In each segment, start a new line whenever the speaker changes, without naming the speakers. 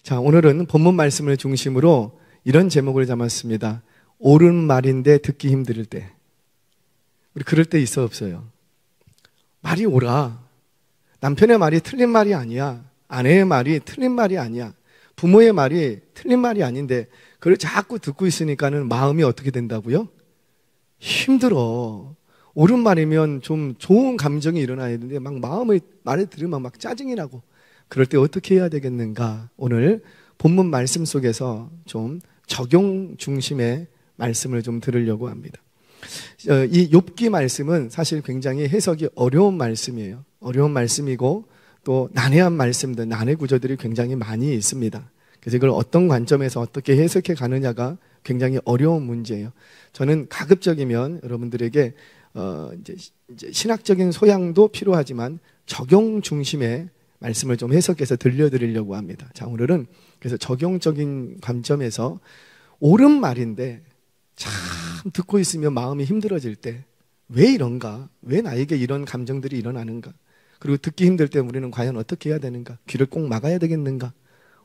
자, 오늘은 본문 말씀을 중심으로 이런 제목을 잡았습니다. 옳은 말인데 듣기 힘들 때. 우리 그럴 때 있어 없어요? 말이 옳아. 남편의 말이 틀린 말이 아니야. 아내의 말이 틀린 말이 아니야. 부모의 말이 틀린 말이 아닌데 그걸 자꾸 듣고 있으니까는 마음이 어떻게 된다고요? 힘들어. 옳은 말이면 좀 좋은 감정이 일어나야 되는데 막 말을 들으면 막 짜증이 나고, 그럴 때 어떻게 해야 되겠는가? 오늘 본문 말씀 속에서 좀 적용 중심의 말씀을 좀 들으려고 합니다. 이 욥기 말씀은 사실 굉장히 해석이 어려운 말씀이에요. 어려운 말씀이고 또 난해한 말씀들, 난해 구조들이 굉장히 많이 있습니다. 그래서 이걸 어떤 관점에서 어떻게 해석해 가느냐가 굉장히 어려운 문제예요. 저는 가급적이면 여러분들에게 이제 신학적인 소양도 필요하지만 적용 중심의 말씀을 좀 해석해서 들려드리려고 합니다. 자, 오늘은 그래서 적용적인 관점에서 옳은 말인데 참 듣고 있으면 마음이 힘들어질 때 왜 이런가? 왜 나에게 이런 감정들이 일어나는가? 그리고 듣기 힘들 때 우리는 과연 어떻게 해야 되는가? 귀를 꼭 막아야 되겠는가?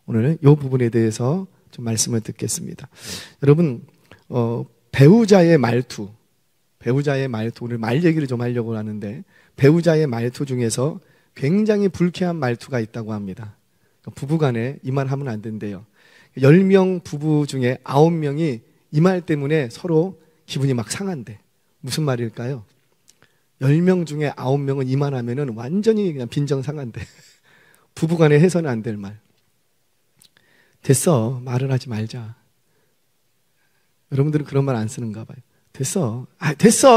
오늘 이 부분에 대해서 좀 말씀을 듣겠습니다. 여러분, 배우자의 말투, 오늘 말 얘기를 좀 하려고 하는데, 배우자의 말투 중에서 굉장히 불쾌한 말투가 있다고 합니다. 부부간에 이 말 하면 안 된대요. 10명 부부 중에 9명이 이 말 때문에 서로 기분이 막 상한대. 무슨 말일까요? 10명 중에 9명은 이 말 하면은 완전히 그냥 빈정상한대. 부부간에 해서는 안 될 말. 됐어. 말을 하지 말자. 여러분들은 그런 말 안 쓰는가 봐요. 됐어.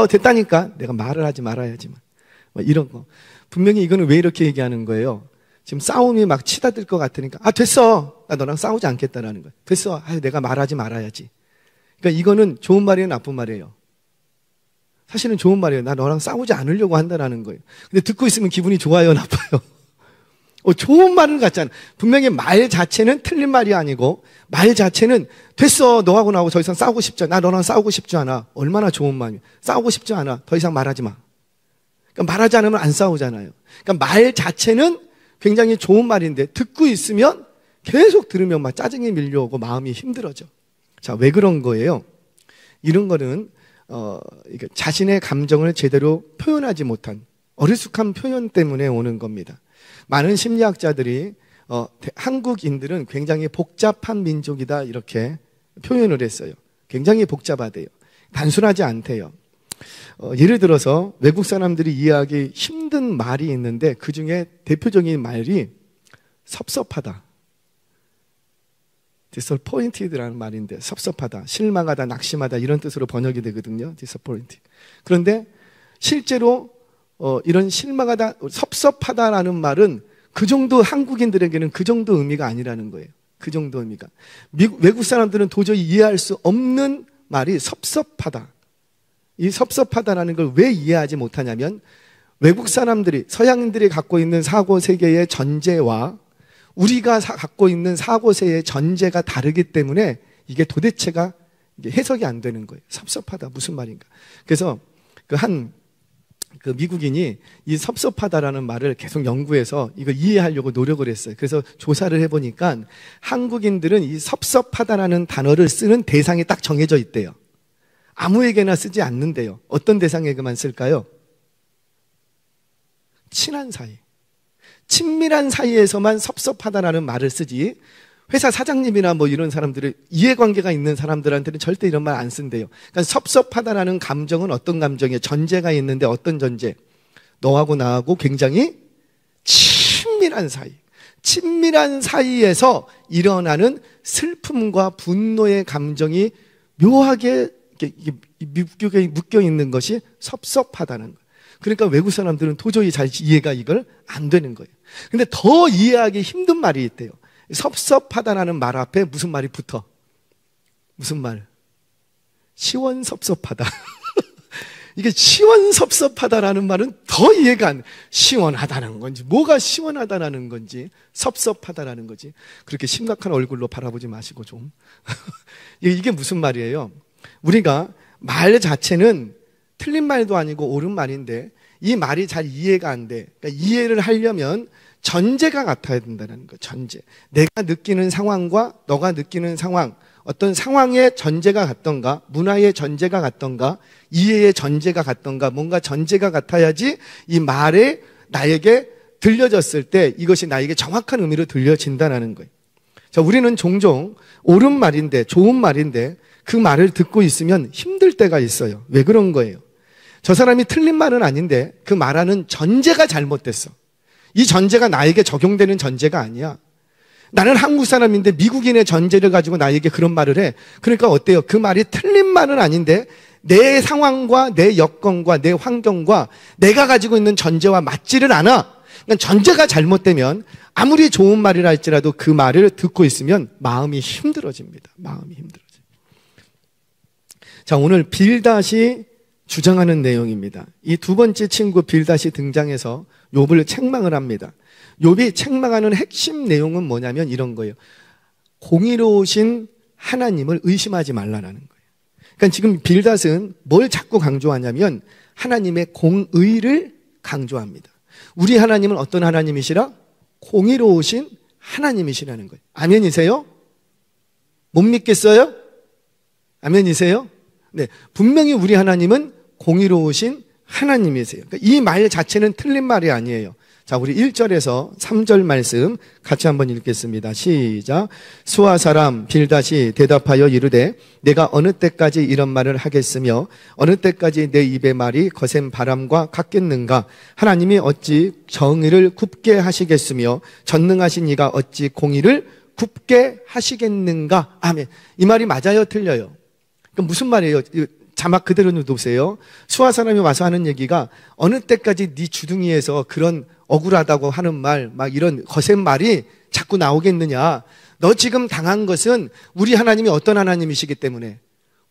됐다니까. 내가 말을 하지 말아야지만. 이런 거. 분명히 이거는 왜 이렇게 얘기하는 거예요? 지금 싸움이 막 치닫을 것 같으니까, 됐어. 나 너랑 싸우지 않겠다라는 거예요. 됐어. 내가 말하지 말아야지. 그러니까 이거는 좋은 말이에요, 나쁜 말이에요? 사실은 좋은 말이에요. 나 너랑 싸우지 않으려고 한다라는 거예요. 근데 듣고 있으면 기분이 좋아요, 나빠요? 좋은 말은 같잖아. 분명히 말 자체는 틀린 말이 아니고, 말 자체는 됐어. 너하고 나하고 더 이상 싸우고 싶지 않아. 나 너랑 싸우고 싶지 않아. 얼마나 좋은 말이야. 싸우고 싶지 않아. 더 이상 말하지 마. 그러니까 말하지 않으면 안 싸우잖아요. 그러니까 말 자체는 굉장히 좋은 말인데 듣고 있으면 계속 들으면 막 짜증이 밀려오고 마음이 힘들어져. 자, 왜 그런 거예요? 이런 거는 자신의 감정을 제대로 표현하지 못한 어리숙한 표현 때문에 오는 겁니다. 많은 심리학자들이 한국인들은 굉장히 복잡한 민족이다 이렇게 표현을 했어요. 굉장히 복잡하대요. 단순하지 않대요. 예를 들어서 외국 사람들이 이해하기 힘든 말이 있는데 그 중에 대표적인 말이 섭섭하다. disappointed라는 말인데, 섭섭하다, 실망하다, 낙심하다 이런 뜻으로 번역이 되거든요. disappointed. 그런데 실제로 이런 실망하다, 섭섭하다라는 말은 그 정도 한국인들에게는 그 정도 의미가 아니라는 거예요. 그 정도 의미가. 외국 사람들은 도저히 이해할 수 없는 말이 섭섭하다. 이 섭섭하다라는 걸 왜 이해하지 못하냐면 외국 사람들이, 서양인들이 갖고 있는 사고세계의 전제와 우리가 갖고 있는 사고세의 전제가 다르기 때문에 이게 도대체가 해석이 안 되는 거예요. 섭섭하다 무슨 말인가. 그래서 그 미국인이 이 섭섭하다라는 말을 계속 연구해서 이걸 이해하려고 노력을 했어요. 그래서 조사를 해보니까 한국인들은 이 섭섭하다라는 단어를 쓰는 대상이 딱 정해져 있대요. 아무에게나 쓰지 않는데요. 어떤 대상에게만 쓸까요? 친한 사이. 친밀한 사이에서만 섭섭하다라는 말을 쓰지, 회사 사장님이나 뭐 이런 사람들을, 이해관계가 있는 사람들한테는 절대 이런 말 안 쓴대요. 그러니까 섭섭하다라는 감정은 어떤 감정이에요? 전제가 있는데 어떤 전제? 너하고 나하고 굉장히 친밀한 사이. 친밀한 사이에서 일어나는 슬픔과 분노의 감정이 묘하게 묶여 있는 것이 섭섭하다는 거예요. 그러니까 외국 사람들은 도저히 잘 이해가 이걸 안 되는 거예요. 근데 더 이해하기 힘든 말이 있대요. 섭섭하다라는 말 앞에 무슨 말이 붙어? 무슨 말? 시원섭섭하다. 이게 시원섭섭하다라는 말은 더 이해가 안 돼. 시원하다는 건지, 뭐가 시원하다라는 건지, 섭섭하다라는 거지. 그렇게 심각한 얼굴로 바라보지 마시고 좀. 이게 무슨 말이에요? 우리가 말 자체는 틀린 말도 아니고 옳은 말인데 이 말이 잘 이해가 안 돼. 그러니까 이해를 하려면 전제가 같아야 된다는 거. 전제. 내가 느끼는 상황과 너가 느끼는 상황, 어떤 상황의 전제가 같던가, 문화의 전제가 같던가, 이해의 전제가 같던가, 뭔가 전제가 같아야지 이 말에 나에게 들려졌을 때 이것이 나에게 정확한 의미로 들려진다는 거예요. 자, 우리는 종종 옳은 말인데, 좋은 말인데 그 말을 듣고 있으면 힘들 때가 있어요. 왜 그런 거예요? 저 사람이 틀린 말은 아닌데 그 말하는 전제가 잘못됐어. 이 전제가 나에게 적용되는 전제가 아니야. 나는 한국 사람인데 미국인의 전제를 가지고 나에게 그런 말을 해. 그러니까 어때요? 그 말이 틀린 말은 아닌데 내 상황과 내 여건과 내 환경과 내가 가지고 있는 전제와 맞지를 않아. 그러니까 전제가 잘못되면 아무리 좋은 말이라 할지라도 그 말을 듣고 있으면 마음이 힘들어집니다. 마음이 힘들어져요. 자, 오늘 빌닷이 주장하는 내용입니다. 이 두 번째 친구 빌닷이 등장해서 욥을 책망을 합니다. 욥이 책망하는 핵심 내용은 뭐냐면 이런 거예요. 공의로우신 하나님을 의심하지 말라는 거예요. 그러니까 지금 빌닷은 뭘 자꾸 강조하냐면 하나님의 공의를 강조합니다. 우리 하나님은 어떤 하나님이시라? 공의로우신 하나님이시라는 거예요. 아멘이세요? 못 믿겠어요? 아멘이세요? 네, 분명히 우리 하나님은 공의로우신 하나님이세요. 그러니까 이 말 자체는 틀린 말이 아니에요. 자, 우리 1절에서 3절 말씀 같이 한번 읽겠습니다. 시작. 수아 사람 빌닷이 대답하여 이르되 내가 어느 때까지 이런 말을 하겠으며 어느 때까지 내 입의 말이 거센 바람과 같겠는가? 하나님이 어찌 정의를 굽게 하시겠으며 전능하신 이가 어찌 공의를 굽게 하시겠는가? 아멘. 이 말이 맞아요, 틀려요? 그럼 무슨 말이에요? 자막 그대로 놓으세요. 수아 사람이 와서 하는 얘기가 어느 때까지 네 주둥이에서 그런 억울하다고 하는 말, 막 이런 거센 말이 자꾸 나오겠느냐. 너 지금 당한 것은 우리 하나님이 어떤 하나님이시기 때문에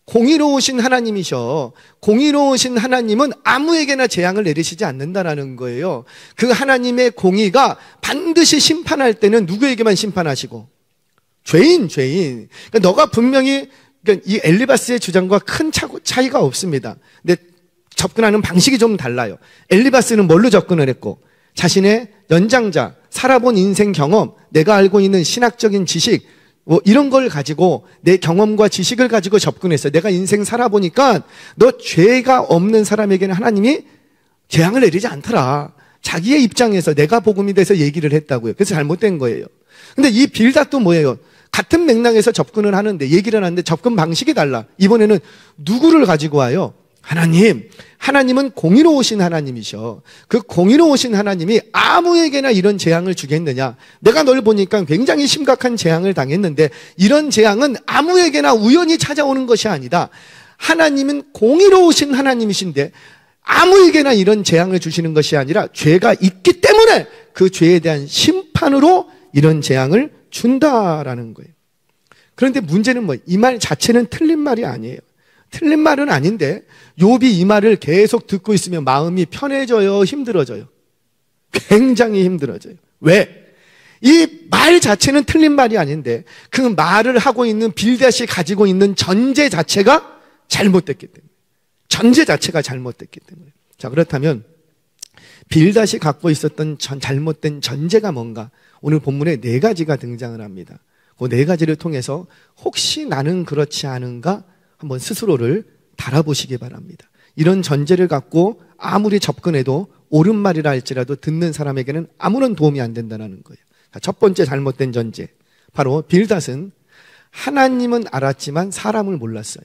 공의로우신 하나님이셔. 공의로우신 하나님은 아무에게나 재앙을 내리시지 않는다라는 거예요. 그 하나님의 공의가 반드시 심판할 때는 누구에게만 심판하시고 죄인. 그러니까 너가 분명히 그러니까 이 엘리바스의 주장과 큰 차이가 없습니다. 근데 접근하는 방식이 좀 달라요. 엘리바스는 뭘로 접근을 했고 자신의 연장자, 살아본 인생 경험, 내가 알고 있는 신학적인 지식 뭐 이런 걸 가지고 내 경험과 지식을 가지고 접근했어요. 내가 인생 살아보니까 너 죄가 없는 사람에게는 하나님이 재앙을 내리지 않더라. 자기의 입장에서 내가 복음이 돼서 얘기를 했다고요. 그래서 잘못된 거예요. 근데 이 빌닷도 뭐예요? 같은 맥락에서 접근을 하는데 얘기를 하는데 접근 방식이 달라. 이번에는 누구를 가지고 와요? 하나님은 공의로우신 하나님이셔. 그 공의로우신 하나님이 아무에게나 이런 재앙을 주겠느냐? 내가 널 보니까 굉장히 심각한 재앙을 당했는데 이런 재앙은 아무에게나 우연히 찾아오는 것이 아니다. 하나님은 공의로우신 하나님이신데 아무에게나 이런 재앙을 주시는 것이 아니라 죄가 있기 때문에 그 죄에 대한 심판으로 이런 재앙을 준다라는 거예요. 그런데 문제는 이 말 자체는 틀린 말이 아니에요. 틀린 말은 아닌데 욥이 이 말을 계속 듣고 있으면 마음이 편해져요, 힘들어져요? 굉장히 힘들어져요. 왜? 이 말 자체는 틀린 말이 아닌데 그 말을 하고 있는 빌닷이 가지고 있는 전제 자체가 잘못됐기 때문에. 전제 자체가 잘못됐기 때문에. 자, 그렇다면 빌닷이 갖고 있었던 잘못된 전제가 뭔가? 오늘 본문에 4가지가 등장을 합니다. 그 4가지를 통해서 혹시 나는 그렇지 않은가 한번 스스로를 달아보시기 바랍니다. 이런 전제를 갖고 아무리 접근해도 옳은 말이라 할지라도 듣는 사람에게는 아무런 도움이 안 된다는 거예요. 첫 번째 잘못된 전제, 바로 빌닷은 하나님은 알았지만 사람을 몰랐어요.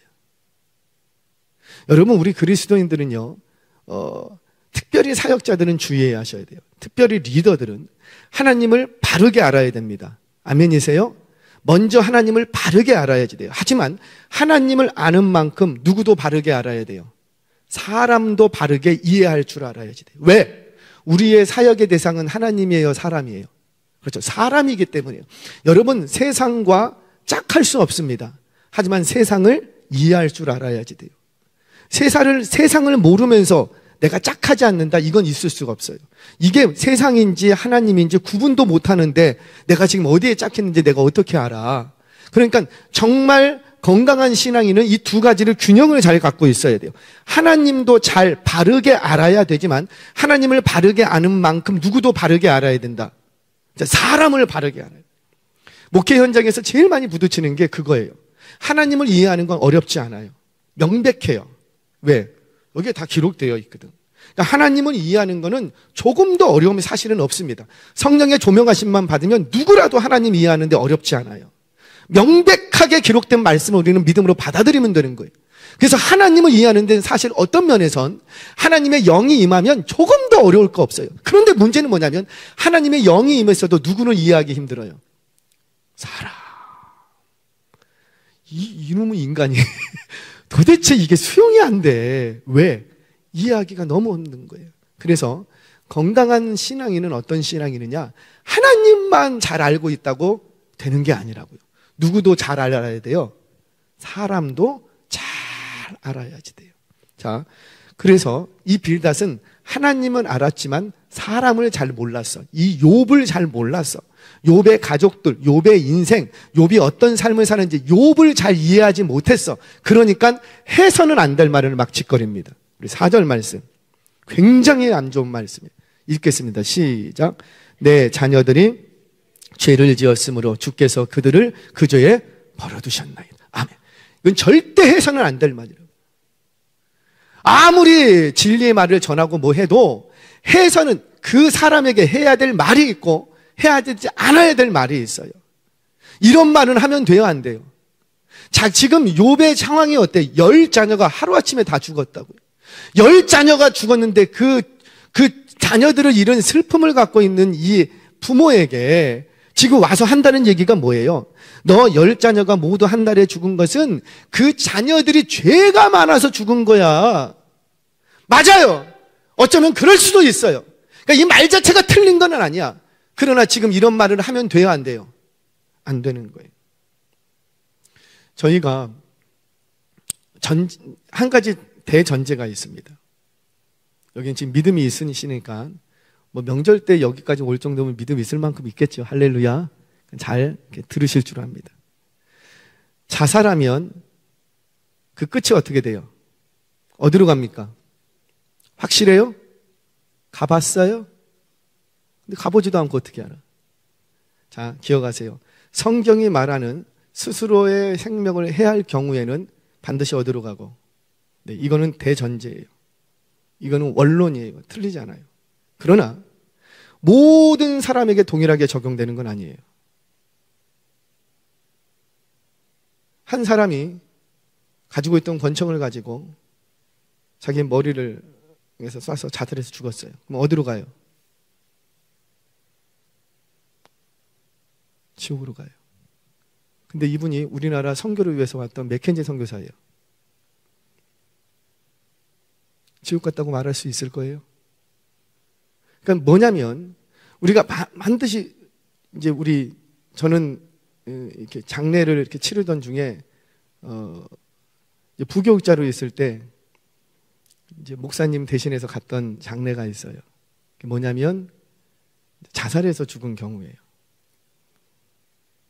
여러분, 우리 그리스도인들은요, 특별히 사역자들은 주의해야 하셔야 돼요. 특별히 리더들은 하나님을 바르게 알아야 됩니다. 아멘이세요? 먼저 하나님을 바르게 알아야지 돼요. 하지만 하나님을 아는 만큼 누구도 바르게 알아야 돼요. 사람도 바르게 이해할 줄 알아야지 돼요. 왜? 우리의 사역의 대상은 하나님이에요, 사람이에요? 그렇죠. 사람이기 때문이에요. 여러분, 세상과 짝할 수 없습니다. 하지만 세상을 이해할 줄 알아야지 돼요. 세상을 모르면서 내가 짝하지 않는다, 이건 있을 수가 없어요. 이게 세상인지 하나님인지 구분도 못하는데 내가 지금 어디에 짝했는지 내가 어떻게 알아? 그러니까 정말 건강한 신앙인은 이 2가지를 균형을 잘 갖고 있어야 돼요. 하나님도 잘 바르게 알아야 되지만 하나님을 바르게 아는 만큼 누구도 바르게 알아야 된다. 사람을 바르게 하는. 목회 현장에서 제일 많이 부딪히는 게 그거예요. 하나님을 이해하는 건 어렵지 않아요. 명백해요. 왜? 여기에 다 기록되어 있거든. 그러니까 하나님을 이해하는 거는 조금도 어려움이 사실은 없습니다. 성령의 조명하심만 받으면 누구라도 하나님 이해하는데 어렵지 않아요. 명백하게 기록된 말씀을 우리는 믿음으로 받아들이면 되는 거예요. 그래서 하나님을 이해하는 데는 사실 어떤 면에선 하나님의 영이 임하면 조금 더 어려울 거 없어요. 그런데 문제는 뭐냐면 하나님의 영이 임했어도 누구는 이해하기 힘들어요. 사람. 이놈의 인간이 도대체 이게 수용이 안 돼. 왜? 이해하기가 너무 없는 거예요. 그래서 건강한 신앙인은 어떤 신앙이느냐? 하나님만 잘 알고 있다고 되는 게 아니라고요. 누구도 잘 알아야 돼요. 사람도 잘 알아야지 돼요. 자, 그래서 이 빌닷은 하나님은 알았지만 사람을 잘 몰랐어. 이 욥을 잘 몰랐어. 욥의 가족들, 욥의 인생, 욥이 어떤 삶을 사는지 욥을 잘 이해하지 못했어. 그러니까 해서는 안 될 말을 막 짓거립니다. 우리 4절 말씀, 굉장히 안 좋은 말씀이에요. 읽겠습니다. 시작. 내 자녀들이 죄를 지었으므로 주께서 그들을 그 죄에 버려두셨나이다. 아멘. 이건 절대 해서는 안 될 말이라고. 아무리 진리의 말을 전하고 뭐 해도 해서는 그 사람에게 해야 될 말이 있고 해야 되지 않아야 될 말이 있어요. 이런 말은 하면 돼요, 안 돼요? 자, 지금 욥의 상황이 어때? 10자녀가 하루아침에 다 죽었다고요. 10자녀가 죽었는데 그 자녀들을 잃은 슬픔을 갖고 있는 이 부모에게 지금 와서 한다는 얘기가 뭐예요? 너 10자녀가 모두 한 달에 죽은 것은 그 자녀들이 죄가 많아서 죽은 거야. 맞아요. 어쩌면 그럴 수도 있어요. 그러니까 이 말 자체가 틀린 건 아니야. 그러나 지금 이런 말을 하면 돼요, 안 돼요? 안 되는 거예요. 저희가 한 가지 대전제가 있습니다. 여기는 지금 믿음이 있으시니까 뭐 명절 때 여기까지 올 정도면 믿음이 있을 만큼 있겠죠. 할렐루야. 잘 들으실 줄 압니다. 자살하면 그 끝이 어떻게 돼요? 어디로 갑니까? 확실해요? 가봤어요? 근데 가보지도 않고 어떻게 알아? 자, 기억하세요. 성경이 말하는 스스로의 생명을 해할 경우에는 반드시 어디로 가고, 네, 이거는 대전제예요. 이거는 원론이에요. 틀리지 않아요. 그러나 모든 사람에게 동일하게 적용되는 건 아니에요. 한 사람이 가지고 있던 권총을 가지고 자기 머리를 에서 쏴서 자살해서 죽었어요. 그럼 어디로 가요? 지옥으로 가요. 근데 이분이 우리나라 선교를 위해서 왔던 맥켄지 선교사예요. 지옥 갔다고 말할 수 있을 거예요? 그러니까 뭐냐면 우리가 반드시 이제 저는 이렇게 장례를 이렇게 치르던 중에 부교육자로 있을 때 이제 목사님 대신해서 갔던 장례가 있어요. 그게 뭐냐면 자살해서 죽은 경우예요.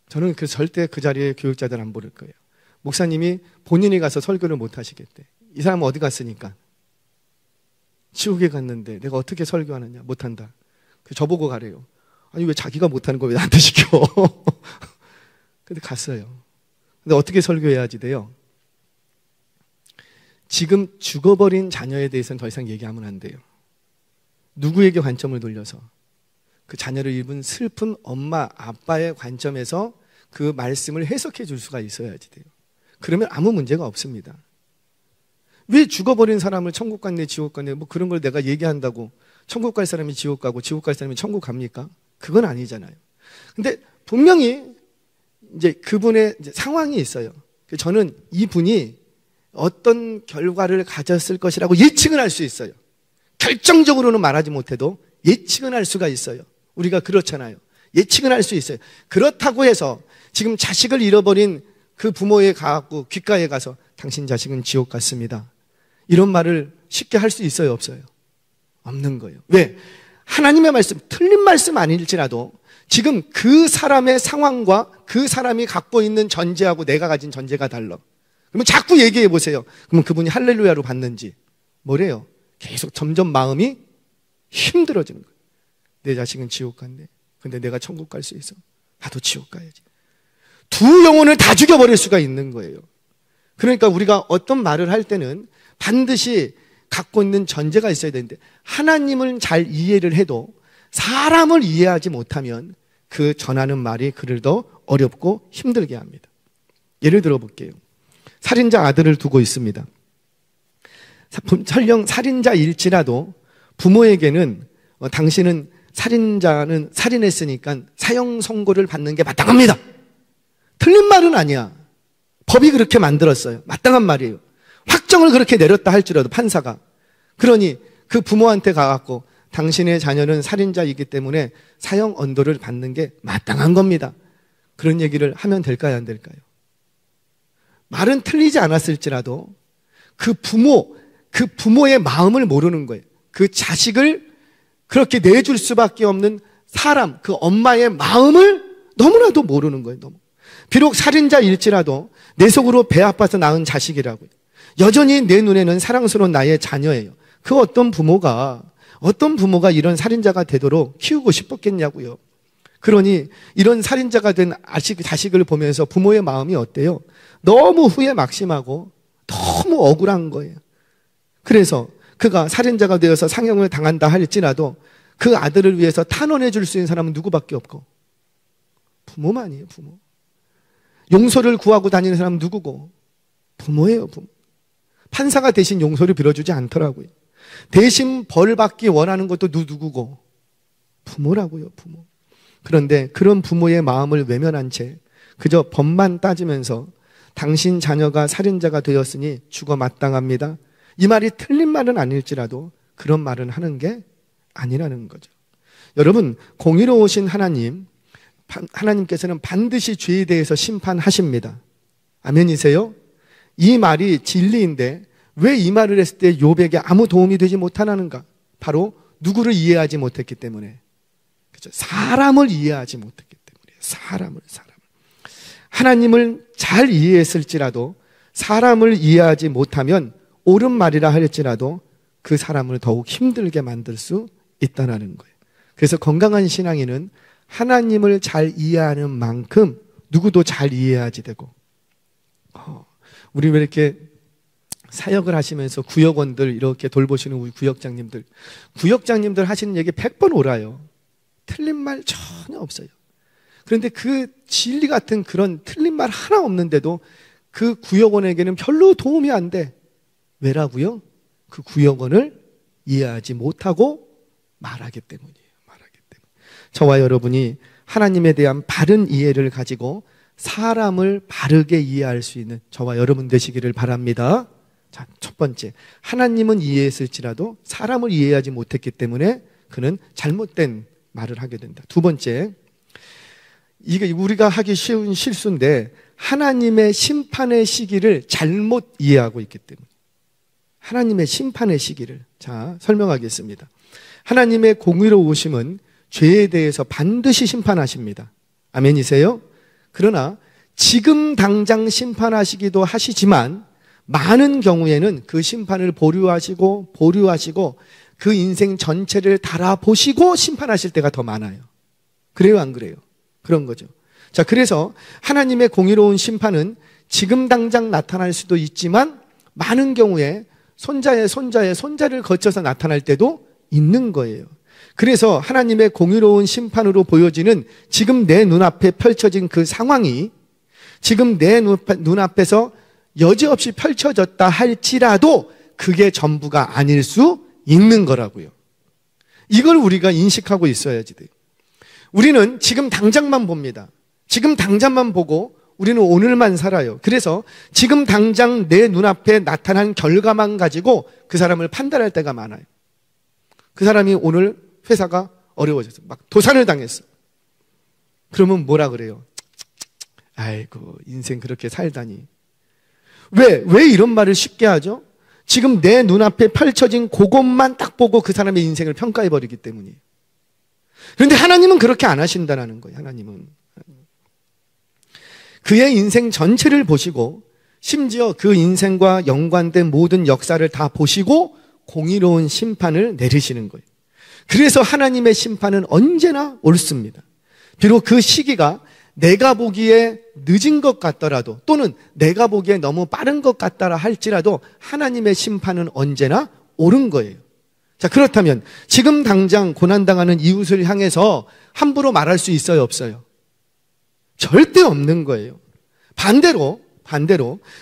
저는 절대 그 자리에 교육자들 안 부를 거예요. 목사님이 본인이 가서 설교를 못 하시겠대. 이 사람은 어디 갔으니까? 지옥에 갔는데 내가 어떻게 설교하느냐? 못한다. 저보고 가래요. 아니 왜 자기가 못하는 거 왜 나한테 시켜? 근데 갔어요. 근데 어떻게 설교해야지 돼요? 지금 죽어버린 자녀에 대해서는 더 이상 얘기하면 안 돼요. 누구에게 관점을 돌려서 그 자녀를 입은 슬픈 엄마, 아빠의 관점에서 그 말씀을 해석해 줄 수가 있어야지 돼요. 그러면 아무 문제가 없습니다. 왜 죽어버린 사람을 천국 갔네, 지옥 갔네, 뭐 그런 걸 내가 얘기한다고 천국 갈 사람이 지옥 가고 지옥 갈 사람이 천국 갑니까? 그건 아니잖아요. 근데 분명히 이제 그분의 이제 상황이 있어요. 저는 이분이 어떤 결과를 가졌을 것이라고 예측은 할 수 있어요. 결정적으로는 말하지 못해도 예측은 할 수가 있어요. 우리가 그렇잖아요. 예측은 할 수 있어요. 그렇다고 해서 지금 자식을 잃어버린 그 부모에 가고 귓가에 가서 당신 자식은 지옥 갔습니다. 이런 말을 쉽게 할 수 있어요, 없어요? 없는 거예요. 왜? 하나님의 말씀, 틀린 말씀 아닐지라도 지금 그 사람의 상황과 그 사람이 갖고 있는 전제하고 내가 가진 전제가 달라. 그러면 자꾸 얘기해 보세요. 그러면 그분이 할렐루야로 받는지 뭐래요? 계속 점점 마음이 힘들어지는 거예요. 내 자식은 지옥 갔네. 근데 내가 천국 갈 수 있어. 나도 지옥 가야지. 두 영혼을 다 죽여버릴 수가 있는 거예요. 그러니까 우리가 어떤 말을 할 때는 반드시 갖고 있는 전제가 있어야 되는데, 하나님을 잘 이해를 해도 사람을 이해하지 못하면 그 전하는 말이 그를 더 어렵고 힘들게 합니다. 예를 들어 볼게요. 살인자 아들을 두고 있습니다. 설령 살인자일지라도 부모에게는 당신은 살인자는 살인했으니까 사형 선고를 받는 게 마땅합니다. 틀린 말은 아니야. 법이 그렇게 만들었어요. 마땅한 말이에요. 확정을 그렇게 내렸다 할지라도 판사가. 그러니 그 부모한테 가갖고 당신의 자녀는 살인자이기 때문에 사형 언도를 받는 게 마땅한 겁니다. 그런 얘기를 하면 될까요, 안 될까요? 말은 틀리지 않았을지라도 그 부모의 마음을 모르는 거예요. 그 자식을 그렇게 내줄 수밖에 없는 사람, 그 엄마의 마음을 너무나도 모르는 거예요. 너무. 비록 살인자일지라도 내 속으로 배 아파서 낳은 자식이라고요. 여전히 내 눈에는 사랑스러운 나의 자녀예요. 그 어떤 부모가 이런 살인자가 되도록 키우고 싶었겠냐고요. 그러니 이런 살인자가 된 자식을 보면서 부모의 마음이 어때요? 너무 후회 막심하고 너무 억울한 거예요. 그래서 그가 살인자가 되어서 상형을 당한다 할지라도 그 아들을 위해서 탄원해 줄 수 있는 사람은 누구밖에 없고, 부모만이에요. 부모. 용서를 구하고 다니는 사람은 누구고? 부모예요. 부모. 판사가 대신 용서를 빌어주지 않더라고요. 대신 벌 받기 원하는 것도 누구고? 부모라고요. 부모. 그런데 그런 부모의 마음을 외면한 채 그저 법만 따지면서 당신 자녀가 살인자가 되었으니 죽어 마땅합니다. 이 말이 틀린 말은 아닐지라도 그런 말은 하는 게 아니라는 거죠. 여러분, 공의로우신 하나님께서는 반드시 죄에 대해서 심판하십니다. 아멘이세요? 이 말이 진리인데 왜 이 말을 했을 때 욥에게 아무 도움이 되지 못하는가? 바로 누구를 이해하지 못했기 때문에. 그렇죠? 사람을 이해하지 못했기 때문에. 사람을. 하나님을 잘 이해했을지라도 사람을 이해하지 못하면 옳은 말이라 할지라도 그 사람을 더욱 힘들게 만들 수 있다는 거예요. 그래서 건강한 신앙인은 하나님을 잘 이해하는 만큼 누구도 잘 이해하지 되고, 우리 왜 이렇게 사역을 하시면서 구역원들 이렇게 돌보시는 우리 구역장님들 하시는 얘기 100번 옳아요. 틀린 말 전혀 없어요. 그런데 그 진리 같은 그런 틀린 말 하나 없는데도 그 구역원에게는 별로 도움이 안 돼. 왜라고요? 그 구역원을 이해하지 못하고 말하기 때문이에요. 저와 여러분이 하나님에 대한 바른 이해를 가지고 사람을 바르게 이해할 수 있는 저와 여러분 되시기를 바랍니다. 자, 첫 번째, 하나님은 이해했을지라도 사람을 이해하지 못했기 때문에 그는 잘못된 말을 하게 된다. 두 번째, 이게 우리가 하기 쉬운 실수인데 하나님의 심판의 시기를 잘못 이해하고 있기 때문에. 하나님의 심판의 시기를, 자, 설명하겠습니다. 하나님의 공의로우심은 죄에 대해서 반드시 심판하십니다. 아멘이세요? 그러나 지금 당장 심판하시기도 하시지만 많은 경우에는 그 심판을 보류하시고 그 인생 전체를 달아보시고 심판하실 때가 더 많아요. 그래요, 안 그래요? 그런 거죠. 자, 그래서 하나님의 공의로운 심판은 지금 당장 나타날 수도 있지만 많은 경우에 손자의 손자를 거쳐서 나타날 때도 있는 거예요. 그래서 하나님의 공의로운 심판으로 보여지는 지금 내 눈앞에 펼쳐진 그 상황이 지금 내 눈앞에서 여지없이 펼쳐졌다 할지라도 그게 전부가 아닐 수 있는 거라고요. 이걸 우리가 인식하고 있어야지 돼요. 우리는 지금 당장만 봅니다. 지금 당장만 보고 우리는 오늘만 살아요. 그래서 지금 당장 내 눈앞에 나타난 결과만 가지고 그 사람을 판단할 때가 많아요. 그 사람이 오늘 회사가 어려워졌어. 막 도산을 당했어. 그러면 뭐라 그래요? 아이고, 인생 그렇게 살다니. 왜 이런 말을 쉽게 하죠? 지금 내 눈앞에 펼쳐진 그것만 딱 보고 그 사람의 인생을 평가해버리기 때문이에요. 그런데 하나님은 그렇게 안 하신다는 거예요. 하나님은 그의 인생 전체를 보시고 심지어 그 인생과 연관된 모든 역사를 다 보시고 공의로운 심판을 내리시는 거예요. 그래서 하나님의 심판은 언제나 옳습니다. 비록 그 시기가 내가 보기에 늦은 것 같더라도 또는 내가 보기에 너무 빠른 것 같다라 할지라도 하나님의 심판은 언제나 옳은 거예요. 자, 그렇다면 지금 당장 고난당하는 이웃을 향해서 함부로 말할 수 있어요, 없어요? 절대 없는 거예요. 반대로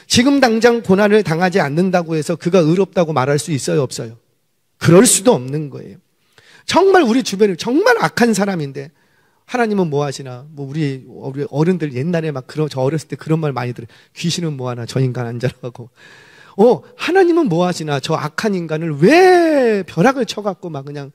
지금 당장 고난을 당하지 않는다고 해서 그가 의롭다고 말할 수 있어요, 없어요? 그럴 수도 없는 거예요. 정말 우리 주변에 정말 악한 사람인데 하나님은 뭐 하시나? 뭐 우리 어른들 옛날에 막 저 어렸을 때 그런 말 많이 들어요. 귀신은 뭐 하나? 저 인간 앉아라고. 하나님은 뭐 하시나? 저 악한 인간을 왜 벼락을 쳐갖고 막 그냥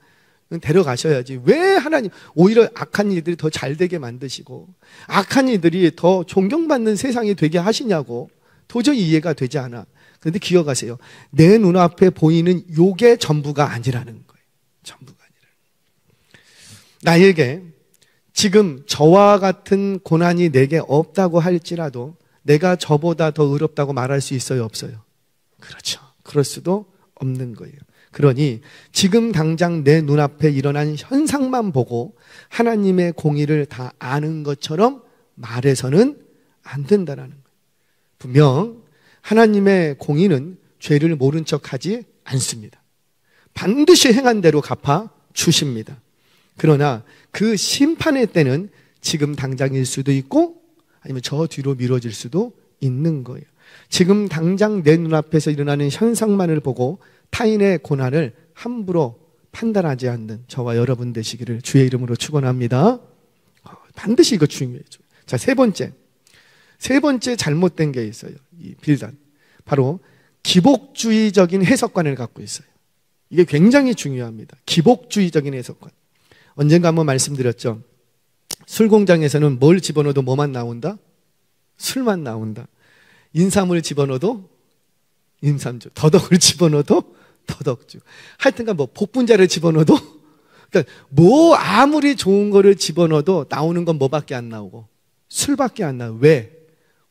데려가셔야지. 왜 하나님 오히려 악한 이들이 더 잘되게 만드시고 악한 이들이 더 존경받는 세상이 되게 하시냐고. 도저히 이해가 되지 않아. 그런데 기억하세요. 내 눈앞에 보이는 요게 전부가 아니라는 거예요. 전부가 아니라는 거예요. 나에게 지금 저와 같은 고난이 내게 없다고 할지라도 내가 저보다 더 의롭다고 말할 수 있어요, 없어요? 그렇죠. 그럴 수도 없는 거예요. 그러니 지금 당장 내 눈앞에 일어난 현상만 보고 하나님의 공의를 다 아는 것처럼 말해서는 안 된다는 거예요. 분명 하나님의 공의는 죄를 모른 척하지 않습니다. 반드시 행한 대로 갚아 주십니다. 그러나 그 심판의 때는 지금 당장일 수도 있고 아니면 저 뒤로 미뤄질 수도 있는 거예요. 지금 당장 내 눈앞에서 일어나는 현상만을 보고 타인의 고난을 함부로 판단하지 않는 저와 여러분 되시기를 주의 이름으로 축원합니다. 반드시 이거 중요해요. 자, 세 번째 잘못된 게 있어요. 이 빌닷. 바로 기복주의적인 해석관을 갖고 있어요. 이게 굉장히 중요합니다. 기복주의적인 해석관. 언젠가 한번 말씀드렸죠. 술 공장에서는 뭘 집어넣어도 뭐만 나온다? 술만 나온다. 인삼을 집어넣어도 인삼주, 더덕을 집어넣어도 더덕주. 하여튼간 뭐 복분자를 집어넣어도 그러니까 뭐 아무리 좋은 거를 집어넣어도 나오는 건 뭐밖에 안 나오고 술밖에 안 나와요. 왜?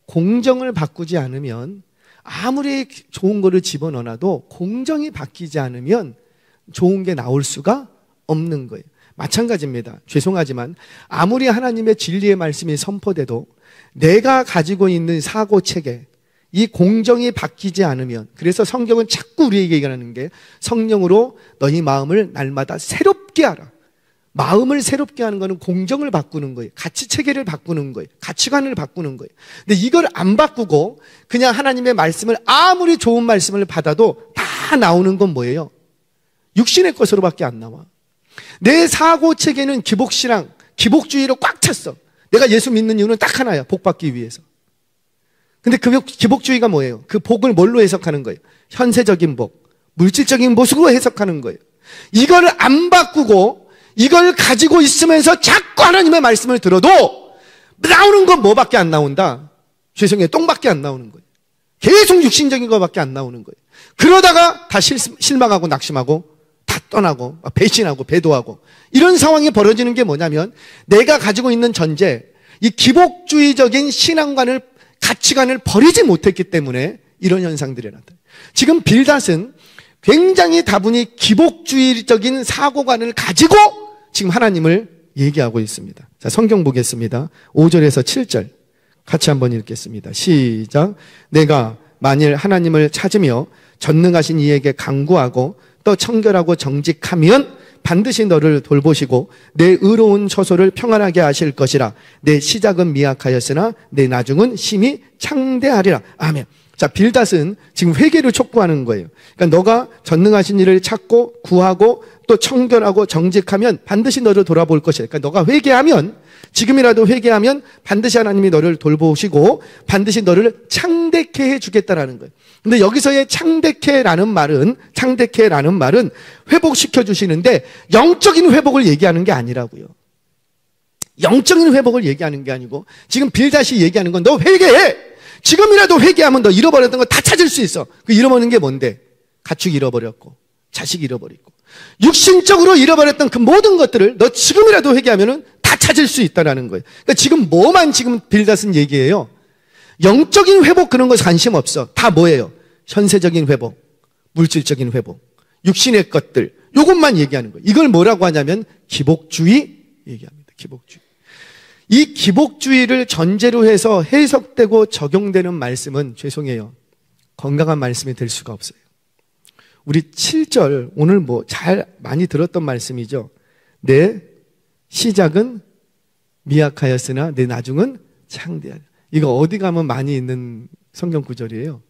공정을 바꾸지 않으면 아무리 좋은 거를 집어넣어도 공정이 바뀌지 않으면 좋은 게 나올 수가 없는 거예요. 마찬가지입니다. 죄송하지만 아무리 하나님의 진리의 말씀이 선포돼도 내가 가지고 있는 사고체계, 이 공정이 바뀌지 않으면, 그래서 성경은 자꾸 우리에게 얘기하는 게 성령으로 너희 마음을 날마다 새롭게 하라. 마음을 새롭게 하는 것은 공정을 바꾸는 거예요. 가치체계를 바꾸는 거예요. 가치관을 바꾸는 거예요. 근데 이걸 안 바꾸고 그냥 하나님의 말씀을 아무리 좋은 말씀을 받아도 다 나오는 건 뭐예요? 육신의 것으로밖에 안 나와. 내 사고체계는 기복신앙, 기복주의로 꽉 찼어. 내가 예수 믿는 이유는 딱 하나야. 복 받기 위해서. 근데 그 기복주의가 뭐예요? 그 복을 뭘로 해석하는 거예요? 현세적인 복, 물질적인 복으로 해석하는 거예요. 이걸 안 바꾸고 이걸 가지고 있으면서 자꾸 하나님의 말씀을 들어도 나오는 건 뭐밖에 안 나온다? 죄송해요. 똥밖에 안 나오는 거예요. 계속 육신적인 것밖에 안 나오는 거예요. 그러다가 다 실망하고 낙심하고 다 떠나고 배신하고 배도하고 이런 상황이 벌어지는 게 뭐냐면 내가 가지고 있는 전제, 이 기복주의적인 신앙관을, 가치관을 버리지 못했기 때문에 이런 현상들이 나타나요. 지금 빌닷은 굉장히 다분히 기복주의적인 사고관을 가지고 지금 하나님을 얘기하고 있습니다. 자, 성경 보겠습니다. 5절에서 7절 같이 한번 읽겠습니다. 시작. 내가 만일 하나님을 찾으며 전능하신 이에게 간구하고 또 청결하고 정직하면 반드시 너를 돌보시고 내 의로운 처소를 평안하게 하실 것이라. 내 시작은 미약하였으나 내 나중은 심히 창대하리라. 아멘. 자, 빌닷은 지금 회개를 촉구하는 거예요. 그러니까 너가 전능하신 이를 찾고 구하고 또 청결하고 정직하면 반드시 너를 돌아볼 것이다. 그러니까 너가 회개하면, 지금이라도 회개하면 반드시 하나님이 너를 돌보시고 반드시 너를 창대케 해주겠다라는 거예요. 근데 여기서의 창대케라는 말은 회복시켜 주시는데 영적인 회복을 얘기하는 게 아니라고요. 영적인 회복을 얘기하는 게 아니고 지금 빌닷이 얘기하는 건 너 회개해! 지금이라도 회개하면 너 잃어버렸던 거 다 찾을 수 있어. 그 잃어버린 게 뭔데? 가축 잃어버렸고 자식 잃어버리고 육신적으로 잃어버렸던 그 모든 것들을 너 지금이라도 회개하면 다 찾을 수 있다는 거예요. 그러니까 지금 뭐만 지금 빌닷은 얘기해요? 영적인 회복 그런 거 관심 없어. 다 뭐예요? 현세적인 회복, 물질적인 회복, 육신의 것들, 이것만 얘기하는 거예요. 이걸 뭐라고 하냐면 기복주의 얘기합니다. 기복주의. 이 기복주의를 전제로 해서 해석되고 적용되는 말씀은 죄송해요. 건강한 말씀이 될 수가 없어요. 우리 7절 오늘 많이 들었던 말씀이죠. 내 시작은 미약하였으나 내 나중은 창대하다. 이거 어디 가면 많이 있는 성경 구절이에요.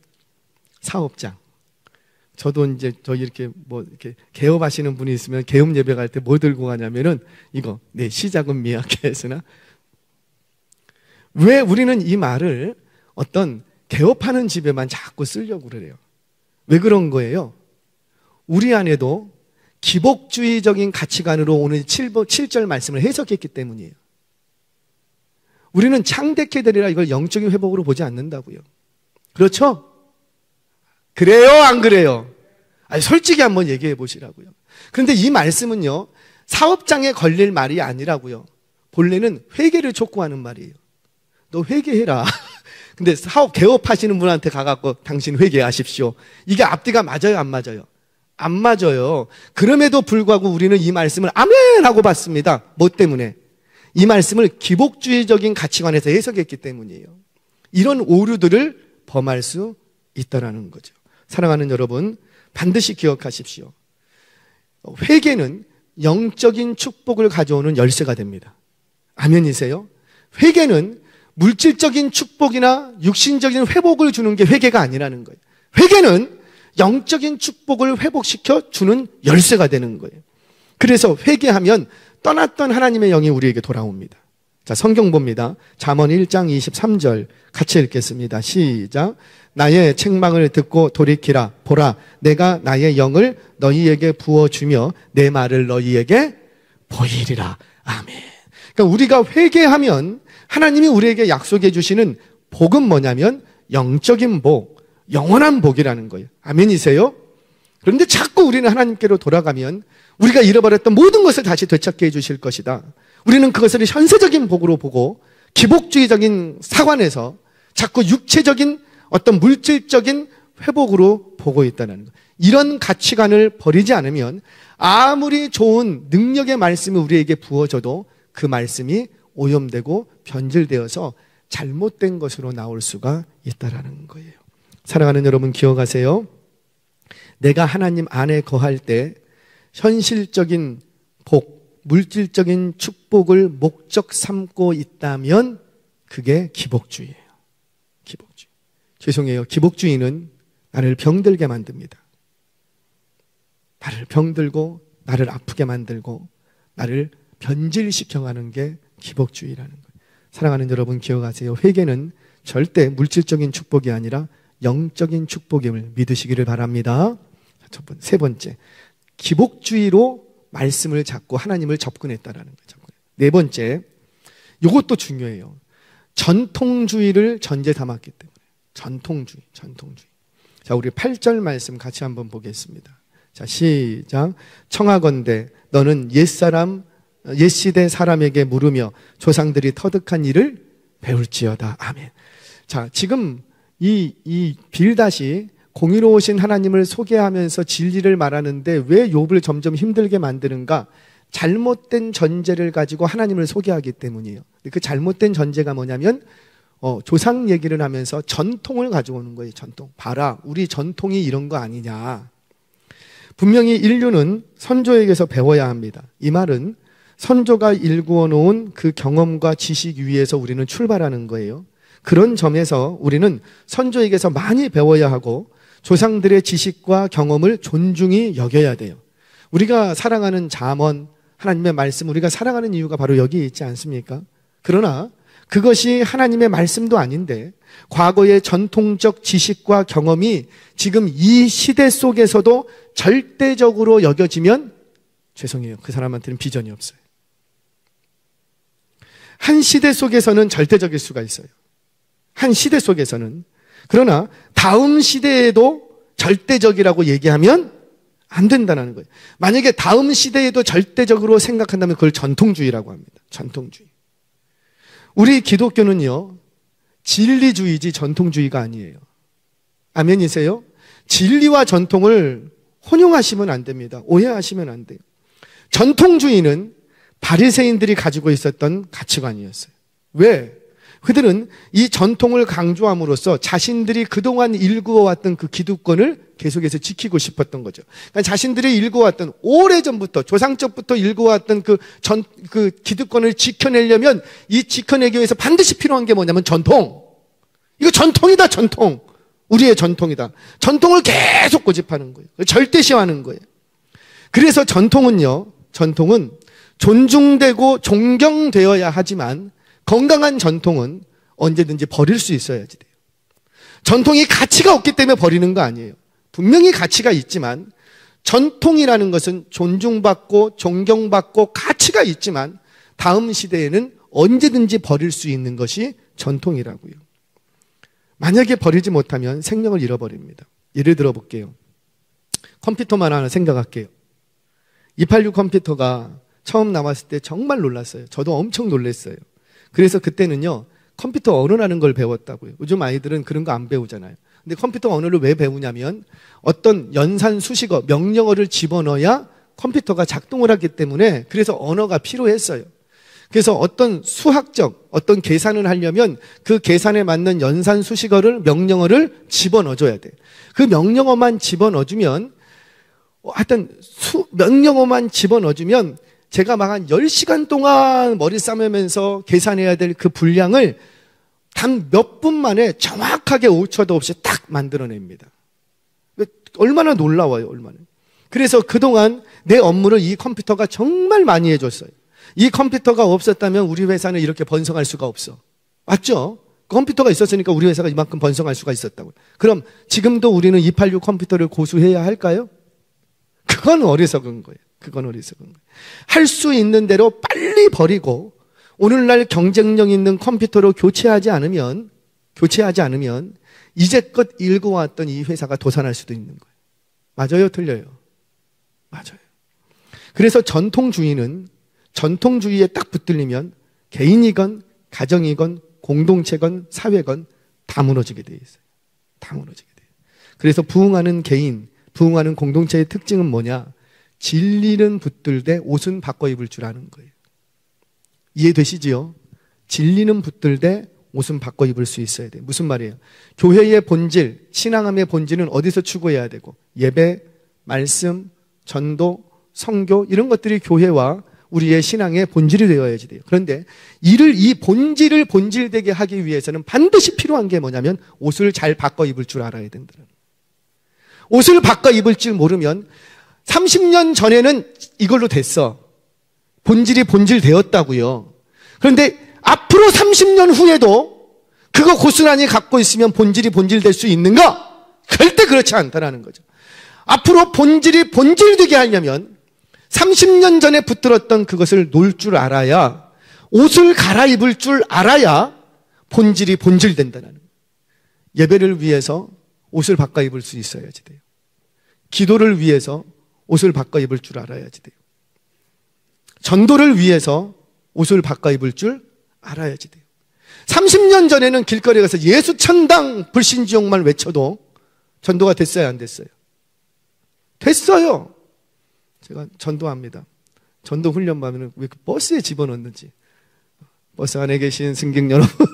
사업장. 저도 이제 이렇게 개업하시는 분이 있으면 개업 예배 갈 때 뭐 들고 가냐면은 이거 내 시작은 미약하였으나. 왜 우리는 이 말을 어떤 개업하는 집에만 자꾸 쓰려고 그래요? 왜 그런 거예요? 우리 안에도 기복주의적인 가치관으로 오늘 7절 말씀을 해석했기 때문이에요. 우리는 창대케 되리라 이걸 영적인 회복으로 보지 않는다고요. 그렇죠? 그래요? 안 그래요? 아니, 솔직히 한번 얘기해 보시라고요. 그런데 이 말씀은요, 사업장에 걸릴 말이 아니라고요. 본래는 회개를 촉구하는 말이에요. 너 회개해라. 근데 사업 개업하시는 분한테 가갖고 당신 회개하십시오. 이게 앞뒤가 맞아요? 안 맞아요? 안 맞아요. 그럼에도 불구하고 우리는 이 말씀을 아멘! 하고 받습니다. 뭐 때문에? 이 말씀을 기복주의적인 가치관에서 해석했기 때문이에요. 이런 오류들을 범할 수 있다라는 거죠. 사랑하는 여러분, 반드시 기억하십시오. 회개는 영적인 축복을 가져오는 열쇠가 됩니다. 아멘이세요? 회개는 물질적인 축복이나 육신적인 회복을 주는 게 회개가 아니라는 거예요. 회개는 영적인 축복을 회복시켜 주는 열쇠가 되는 거예요. 그래서 회개하면 떠났던 하나님의 영이 우리에게 돌아옵니다. 자, 성경 봅니다. 잠언 1장 23절 같이 읽겠습니다. 시작. 나의 책망을 듣고 돌이키라. 보라, 내가 나의 영을 너희에게 부어주며 내 말을 너희에게 보이리라. 아멘. 그러니까 우리가 회개하면 하나님이 우리에게 약속해 주시는 복은 뭐냐면 영적인 복, 영원한 복이라는 거예요. 아멘이세요? 그런데 자꾸 우리는 하나님께로 돌아가면 우리가 잃어버렸던 모든 것을 다시 되찾게 해주실 것이다. 우리는 그것을 현세적인 복으로 보고 기복주의적인 사관에서 자꾸 육체적인 어떤 물질적인 회복으로 보고 있다는 거예요. 이런 가치관을 버리지 않으면 아무리 좋은 능력의 말씀이 우리에게 부어져도 그 말씀이 오염되고 변질되어서 잘못된 것으로 나올 수가 있다는 거예요. 사랑하는 여러분, 기억하세요. 내가 하나님 안에 거할 때 현실적인 복, 물질적인 축복을 목적 삼고 있다면 그게 기복주의예요. 기복주의. 죄송해요. 기복주의는 나를 병들게 만듭니다. 나를 병들고 나를 아프게 만들고 나를 변질시켜가는 게 기복주의라는 거예요. 사랑하는 여러분, 기억하세요. 회개는 절대 물질적인 축복이 아니라 영적인 축복임을 믿으시기를 바랍니다. 세 번째, 기복주의로 말씀을 잡고 하나님을 접근했다라는 거죠. 네 번째, 이것도 중요해요. 전통주의를 전제 삼았기 때문에. 전통주의. 자, 우리 8절 말씀 같이 한번 보겠습니다. 자, 시작. 청하건대 너는 옛시대 사람에게 물으며 조상들이 터득한 일을 배울지어다. 아멘. 자, 지금 이 빌닷이 공의로우신 하나님을 소개하면서 진리를 말하는데 왜 욥을 점점 힘들게 만드는가? 잘못된 전제를 가지고 하나님을 소개하기 때문이에요. 그 잘못된 전제가 뭐냐면 조상 얘기를 하면서 전통을 가져오는 거예요. 전통. 봐라, 우리 전통이 이런 거 아니냐. 분명히 인류는 선조에게서 배워야 합니다. 이 말은 선조가 일구어 놓은 그 경험과 지식 위에서 우리는 출발하는 거예요. 그런 점에서 우리는 선조에게서 많이 배워야 하고 조상들의 지식과 경험을 존중히 여겨야 돼요. 우리가 사랑하는 잠언, 하나님의 말씀, 우리가 사랑하는 이유가 바로 여기에 있지 않습니까? 그러나 그것이 하나님의 말씀도 아닌데 과거의 전통적 지식과 경험이 지금 이 시대 속에서도 절대적으로 여겨지면 죄송해요. 그 사람한테는 비전이 없어요. 한 시대 속에서는 절대적일 수가 있어요. 한 시대 속에서는. 그러나 다음 시대에도 절대적이라고 얘기하면 안 된다는 거예요. 만약에 다음 시대에도 절대적으로 생각한다면 그걸 전통주의라고 합니다. 전통주의. 우리 기독교는요, 진리주의지 전통주의가 아니에요. 아멘이세요? 진리와 전통을 혼용하시면 안 됩니다. 오해하시면 안 돼요. 전통주의는 바리새인들이 가지고 있었던 가치관이었어요. 왜? 그들은 이 전통을 강조함으로써 자신들이 그동안 일구어왔던 그 기득권을 계속해서 지키고 싶었던 거죠. 그러니까 자신들이 일구어왔던, 오래전부터, 조상적부터 일구어왔던 그 기득권을 지켜내려면 이 지켜내기 위해서 반드시 필요한 게 뭐냐면 전통. 이거 전통이다, 전통. 우리의 전통이다. 전통을 계속 고집하는 거예요. 절대시하는 거예요. 그래서 전통은 존중되고 존경되어야 하지만 건강한 전통은 언제든지 버릴 수 있어야지 돼요. 전통이 가치가 없기 때문에 버리는 거 아니에요. 분명히 가치가 있지만 전통이라는 것은 존중받고 존경받고 가치가 있지만 다음 시대에는 언제든지 버릴 수 있는 것이 전통이라고요. 만약에 버리지 못하면 생명을 잃어버립니다. 예를 들어 볼게요. 컴퓨터만 하나 생각할게요. 286 컴퓨터가 처음 나왔을 때 정말 놀랐어요. 저도 엄청 놀랐어요. 그래서 그때는요, 컴퓨터 언어라는 걸 배웠다고요. 요즘 아이들은 그런 거 안 배우잖아요. 근데 컴퓨터 언어를 왜 배우냐면 어떤 연산 수식어, 명령어를 집어넣어야 컴퓨터가 작동을 하기 때문에 그래서 언어가 필요했어요. 그래서 어떤 수학적, 어떤 계산을 하려면 그 계산에 맞는 연산 수식어를, 명령어를 집어넣어줘야 돼. 그 명령어만 집어넣어주면, 명령어만 집어넣어주면 제가 막 한 10시간 동안 머리 싸매면서 계산해야 될 그 분량을 단 몇 분 만에 정확하게 오차도 없이 딱 만들어냅니다. 얼마나 놀라워요, 얼마나. 그래서 그동안 내 업무를 이 컴퓨터가 정말 많이 해줬어요. 이 컴퓨터가 없었다면 우리 회사는 이렇게 번성할 수가 없어. 맞죠? 컴퓨터가 있었으니까 우리 회사가 이만큼 번성할 수가 있었다고. 그럼 지금도 우리는 286 컴퓨터를 고수해야 할까요? 그건 어리석은 거예요. 그건 어리석은 거예요. 할 수 있는 대로 빨리 버리고 오늘날 경쟁력 있는 컴퓨터로 교체하지 않으면 이제껏 일궈왔던 이 회사가 도산할 수도 있는 거예요. 맞아요? 틀려요? 맞아요. 그래서 전통주의에 딱 붙들리면 개인이건 가정이건 공동체건 사회건 다 무너지게 돼 있어요. 다 무너지게 돼요. 그래서 부흥하는 개인, 부흥하는 공동체의 특징은 뭐냐? 진리는 붙들되 옷은 바꿔 입을 줄 아는 거예요. 이해되시지요? 진리는 붙들되 옷은 바꿔 입을 수 있어야 돼요. 무슨 말이에요? 교회의 본질, 신앙함의 본질은 어디서 추구해야 되고, 예배, 말씀, 전도, 성교 이런 것들이 교회와 우리의 신앙의 본질이 되어야지 돼요. 그런데 이 본질을 본질되게 하기 위해서는 반드시 필요한 게 뭐냐면 옷을 잘 바꿔 입을 줄 알아야 된다. 옷을 바꿔 입을 줄 모르면 30년 전에는 이걸로 됐어. 본질이 본질 되었다고요. 그런데 앞으로 30년 후에도 그거 고스란히 갖고 있으면 본질이 본질 될 수 있는가? 절대 그렇지 않다라는 거죠. 앞으로 본질이 본질되게 하려면 30년 전에 붙들었던 그것을 놓을 줄 알아야, 옷을 갈아입을 줄 알아야 본질이 본질된다는 거예요. 예배를 위해서 옷을 바꿔 입을 수 있어야지 돼요. 기도를 위해서 옷을 바꿔 입을 줄 알아야지 돼요. 전도를 위해서 옷을 바꿔 입을 줄 알아야지 돼요. 30년 전에는 길거리에 가서 예수 천당 불신지옥만 외쳐도 전도가 됐어요, 안 됐어요? 됐어요. 제가 전도합니다. 전도 훈련 받으면 왜 버스에 집어넣는지. 버스 안에 계신 승객 여러분,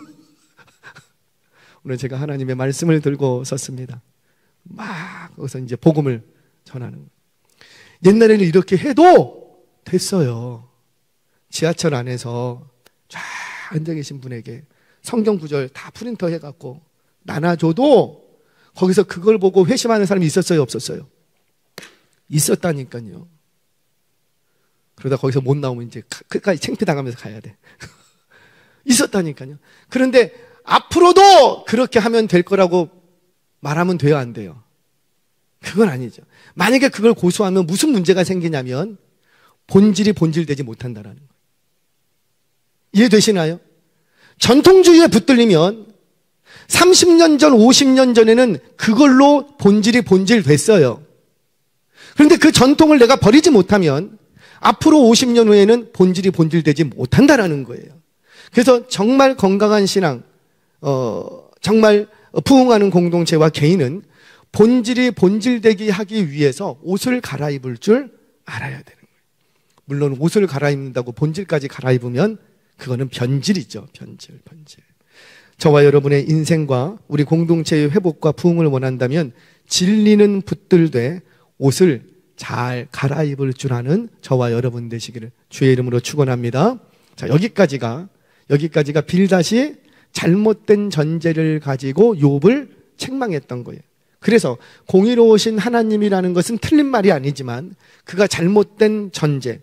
오늘 제가 하나님의 말씀을 들고 섰습니다. 막 거기서 이제 복음을 전하는 거예요. 옛날에는 이렇게 해도 됐어요. 지하철 안에서 쫙 앉아 계신 분에게 성경 구절 다 프린터 해갖고 나눠줘도 거기서 그걸 보고 회심하는 사람이 있었어요, 없었어요? 있었다니까요. 그러다 거기서 못 나오면 이제 끝까지 창피당하면서 가야 돼. 있었다니까요. 그런데 앞으로도 그렇게 하면 될 거라고 말하면 돼요, 안 돼요? 그건 아니죠. 만약에 그걸 고수하면 무슨 문제가 생기냐면 본질이 본질되지 못한다라는 거예요. 이해되시나요? 전통주의에 붙들리면 30년 전, 50년 전에는 그걸로 본질이 본질 됐어요. 그런데 그 전통을 내가 버리지 못하면 앞으로 50년 후에는 본질이 본질되지 못한다라는 거예요. 그래서 정말 건강한 신앙, 정말 부흥하는 공동체와 개인은 본질이 본질되게 하기 위해서 옷을 갈아입을 줄 알아야 되는 거예요. 물론 옷을 갈아입는다고 본질까지 갈아입으면 그거는 변질이죠. 변질. 저와 여러분의 인생과 우리 공동체의 회복과 부흥을 원한다면 진리는 붙들되 옷을 잘 갈아입을 줄 아는 저와 여러분 되시기를 주의 이름으로 축원합니다. 자, 여기까지가 빌닷이 잘못된 전제를 가지고 욥을 책망했던 거예요. 그래서 공의로우신 하나님이라는 것은 틀린 말이 아니지만 그가 잘못된 전제,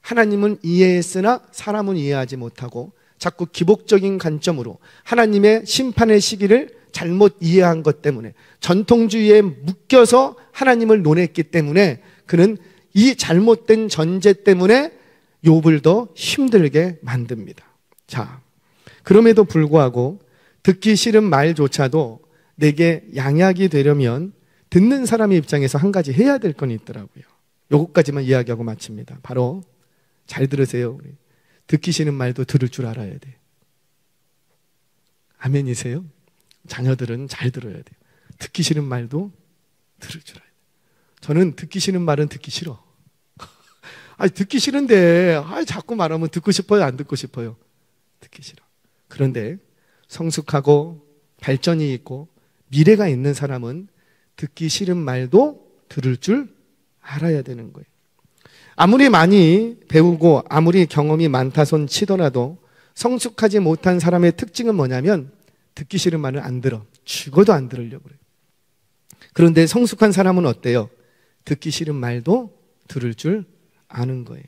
하나님은 이해했으나 사람은 이해하지 못하고 자꾸 기복적인 관점으로 하나님의 심판의 시기를 잘못 이해한 것 때문에 전통주의에 묶여서 하나님을 논했기 때문에 그는 이 잘못된 전제 때문에 욥을 더 힘들게 만듭니다. 자, 그럼에도 불구하고 듣기 싫은 말조차도 내게 양약이 되려면 듣는 사람의 입장에서 한 가지 해야 될 건 있더라고요. 요것까지만 이야기하고 마칩니다. 바로 잘 들으세요. 우리. 듣기 싫은 말도 들을 줄 알아야 돼. 아멘이세요? 자녀들은 잘 들어야 돼요. 듣기 싫은 말도 들을 줄 알아야 돼. 저는 듣기 싫은 말은 듣기 싫어. 아니, 듣기 싫은데 자꾸 말하면 듣고 싶어요? 안 듣고 싶어요? 듣기 싫어. 그런데 성숙하고 발전이 있고 미래가 있는 사람은 듣기 싫은 말도 들을 줄 알아야 되는 거예요. 아무리 많이 배우고 아무리 경험이 많다손 치더라도 성숙하지 못한 사람의 특징은 뭐냐면 듣기 싫은 말은 안 들어. 죽어도 안 들으려고 그래요. 그런데 성숙한 사람은 어때요? 듣기 싫은 말도 들을 줄 아는 거예요.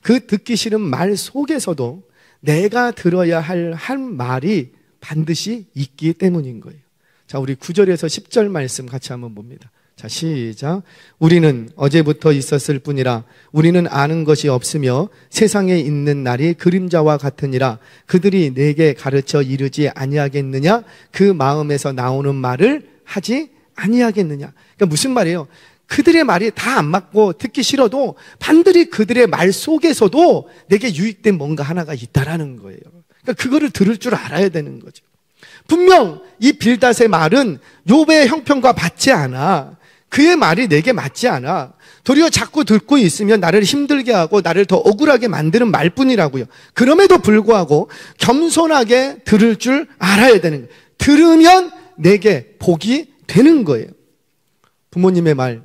그 듣기 싫은 말 속에서도 내가 들어야 할 말이 반드시 있기 때문인 거예요. 자, 우리 9절에서 10절 말씀 같이 한번 봅니다. 자, 시작. 우리는 어제부터 있었을 뿐이라 우리는 아는 것이 없으며 세상에 있는 날이 그림자와 같으니라. 그들이 내게 가르쳐 이르지 아니하겠느냐? 그 마음에서 나오는 말을 하지 아니하겠느냐? 그러니까 무슨 말이에요? 그들의 말이 다 안 맞고 듣기 싫어도 반드시 그들의 말 속에서도 내게 유익된 뭔가 하나가 있다라는 거예요. 그러니까 그거를 들을 줄 알아야 되는 거죠. 분명 이 빌닷의 말은 욥의 형편과 맞지 않아. 그의 말이 내게 맞지 않아. 도리어 자꾸 듣고 있으면 나를 힘들게 하고 나를 더 억울하게 만드는 말뿐이라고요. 그럼에도 불구하고 겸손하게 들을 줄 알아야 되는 거예요. 들으면 내게 복이 되는 거예요. 부모님의 말,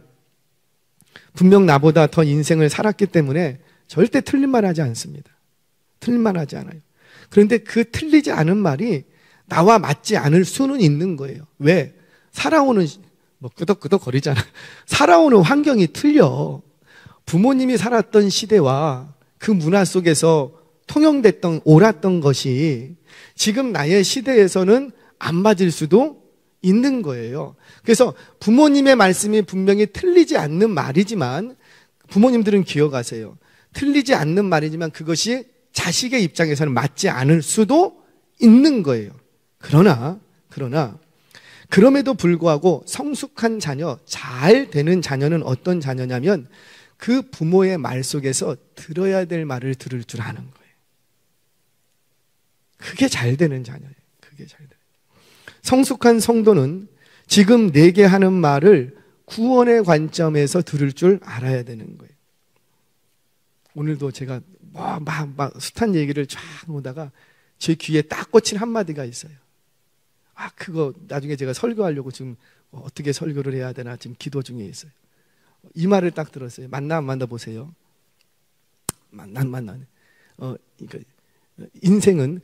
분명 나보다 더 인생을 살았기 때문에 절대 틀린 말 하지 않습니다. 틀린 말 하지 않아요. 그런데 그 틀리지 않은 말이 나와 맞지 않을 수는 있는 거예요. 왜? 살아오는 끄덕끄덕 거리잖아. 살아오는 환경이 틀려. 부모님이 살았던 시대와 그 문화 속에서 통용됐던 옳았던 것이 지금 나의 시대에서는 안 맞을 수도 있는 거예요. 그래서 부모님의 말씀이 분명히 틀리지 않는 말이지만 부모님들은 기억하세요. 틀리지 않는 말이지만 그것이 자식의 입장에서는 맞지 않을 수도 있는 거예요. 그러나 그럼에도 불구하고 성숙한 자녀, 잘 되는 자녀는 어떤 자녀냐면 그 부모의 말 속에서 들어야 될 말을 들을 줄 아는 거예요. 그게 잘 되는 자녀예요. 그게 잘 되는. 성숙한 성도는 지금 내게 하는 말을 구원의 관점에서 들을 줄 알아야 되는 거예요. 오늘도 제가 막 숱한 얘기를 쫙 오다가 제 귀에 딱 꽂힌 한마디가 있어요. 그거 나중에 제가 설교하려고 지금 어떻게 설교를 해야 되나 지금 기도 중에 있어요. 이 말을 딱 들었어요. 만나 안 만나 보세요. 만나. 그러니까 인생은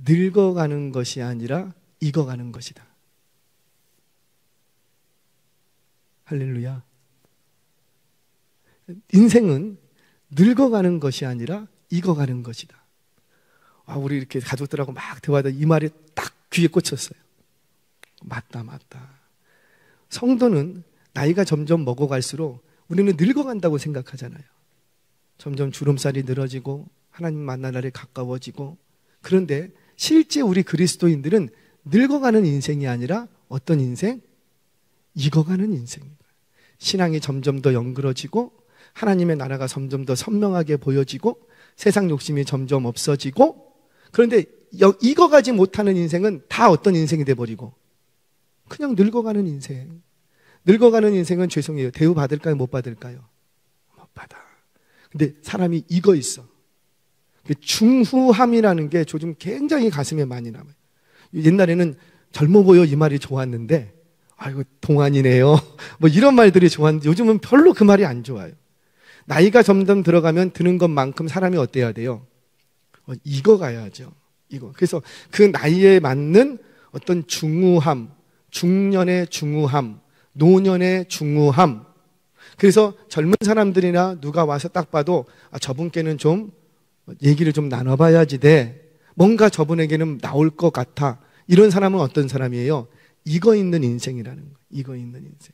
늙어가는 것이 아니라 익어가는 것이다. 할렐루야. 인생은 늙어가는 것이 아니라 익어가는 것이다. 우리 이렇게 가족들하고 막 대화하다 이 말이 딱 귀에 꽂혔어요. 맞다. 성도는 나이가 점점 먹어갈수록 우리는 늙어간다고 생각하잖아요. 점점 주름살이 늘어지고 하나님 만날 날이 가까워지고. 그런데 실제 우리 그리스도인들은 늙어가는 인생이 아니라 어떤 인생? 익어가는 인생입니다. 신앙이 점점 더 영그러지고 하나님의 나라가 점점 더 선명하게 보여지고 세상 욕심이 점점 없어지고. 그런데 익어가지 못하는 인생은 다 어떤 인생이 돼버리고 그냥 늙어가는 인생. 늙어가는 인생은 죄송해요. 대우 받을까요? 못 받을까요? 못 받아. 근데 사람이 익어 있어. 그 중후함이라는 게 요즘 굉장히 가슴에 많이 남아요. 옛날에는 젊어 보여 이 말이 좋았는데, 아이고 동안이네요 뭐 이런 말들이 좋았는데 요즘은 별로 그 말이 안 좋아요. 나이가 점점 들어가면 드는 것만큼 사람이 어때야 돼요? 익어가야죠. 그래서 그 나이에 맞는 어떤 중후함, 중년의 중후함, 노년의 중후함. 그래서 젊은 사람들이나 누가 와서 딱 봐도 저분께는 좀 얘기를 좀 나눠봐야지 돼. 뭔가 저분에게는 나올 것 같아. 이런 사람은 어떤 사람이에요? 익어 있는 인생이라는 거예요. 익어 있는 인생.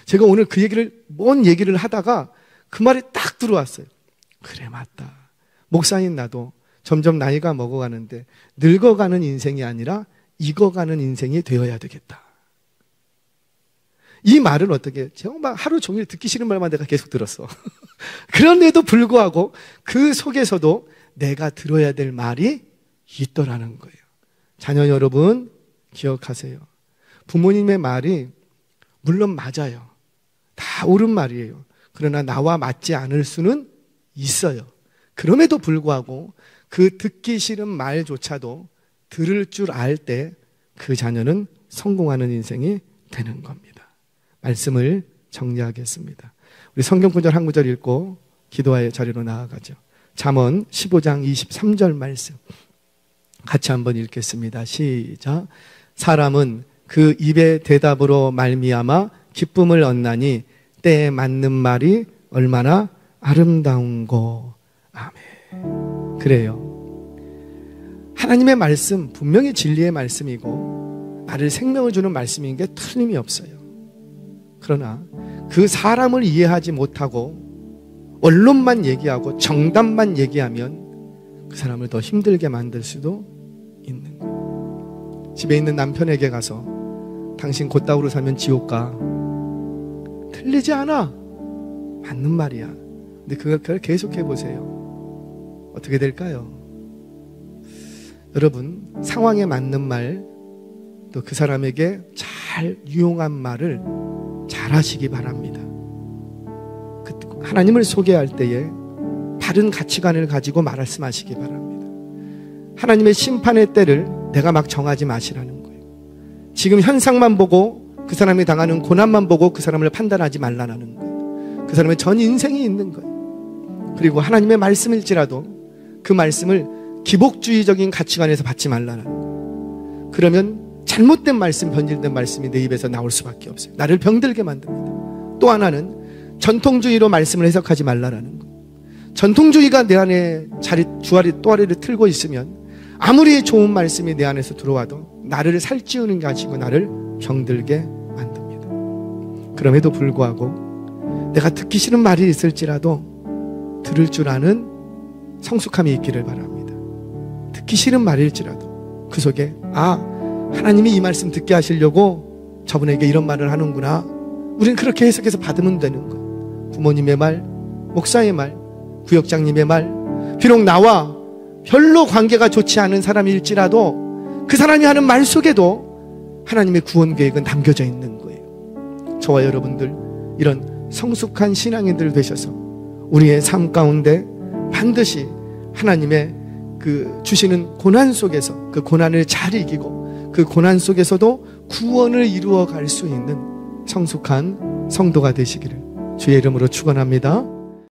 제가 오늘 그 얘기를, 뭔 얘기를 하다가 그 말이 딱 들어왔어요. 그래, 맞다. 목사인 나도 점점 나이가 먹어가는데 늙어가는 인생이 아니라 익어가는 인생이 되어야 되겠다. 이 말은 어떻게, 정말 하루 종일 듣기 싫은 말만 내가 계속 들었어. 그런데도 불구하고 그 속에서도 내가 들어야 될 말이 있더라는 거예요. 자녀 여러분, 기억하세요. 부모님의 말이 물론 맞아요. 다 옳은 말이에요. 그러나 나와 맞지 않을 수는 있어요. 그럼에도 불구하고 그 듣기 싫은 말조차도 들을 줄 알 때 그 자녀는 성공하는 인생이 되는 겁니다. 말씀을 정리하겠습니다. 우리 성경 구절 한 구절 읽고 기도의 자리로 나아가죠. 잠언 15장 23절 말씀 같이 한번 읽겠습니다. 시작. 사람은 그 입의 대답으로 말미암아 기쁨을 얻나니 때에 맞는 말이 얼마나 아름다운고. 아멘. 그래요. 하나님의 말씀 분명히 진리의 말씀이고 나를 생명을 주는 말씀인 게 틀림이 없어요. 그러나 그 사람을 이해하지 못하고 원론만 얘기하고 정답만 얘기하면 그 사람을 더 힘들게 만들 수도 있는 거예요. 집에 있는 남편에게 가서 당신 곧다우로 살면 지옥 가. 틀리지 않아. 맞는 말이야. 근데 그걸 계속해 보세요. 어떻게 될까요? 여러분, 상황에 맞는 말, 또 그 사람에게 잘 유용한 말을 잘 하시기 바랍니다. 하나님을 소개할 때에 바른 가치관을 가지고 말씀하시기 바랍니다. 하나님의 심판의 때를 내가 막 정하지 마시라는 거예요. 지금 현상만 보고 그 사람이 당하는 고난만 보고 그 사람을 판단하지 말라는 거예요. 그 사람의 전 인생이 있는 거예요. 그리고 하나님의 말씀일지라도 그 말씀을 기복주의적인 가치관에서 받지 말라는 거예요. 그러면 잘못된 말씀, 변질된 말씀이 내 입에서 나올 수밖에 없어요. 나를 병들게 만듭니다. 또 하나는 전통주의로 말씀을 해석하지 말라는 거예요. 전통주의가 내 안에 또아리를 틀고 있으면 아무리 좋은 말씀이 내 안에서 들어와도 나를 살찌우는 게 아니고 나를 병들게 만듭니다. 그럼에도 불구하고 내가 듣기 싫은 말이 있을지라도 들을 줄 아는 성숙함이 있기를 바랍니다. 듣기 싫은 말일지라도 그 속에 하나님이 이 말씀 듣게 하시려고 저분에게 이런 말을 하는구나. 우린 그렇게 해석해서 받으면 되는 거예요. 부모님의 말, 목사의 말, 구역장님의 말, 비록 나와 별로 관계가 좋지 않은 사람일지라도 그 사람이 하는 말 속에도 하나님의 구원 계획은 담겨져 있는 거예요. 저와 여러분들 이런 성숙한 신앙인들 되셔서 우리의 삶 가운데 반드시 하나님의 그 주시는 고난 속에서 그 고난을 잘 이기고 그 고난 속에서도 구원을 이루어 갈 수 있는 성숙한 성도가 되시기를 주의 이름으로 축원합니다.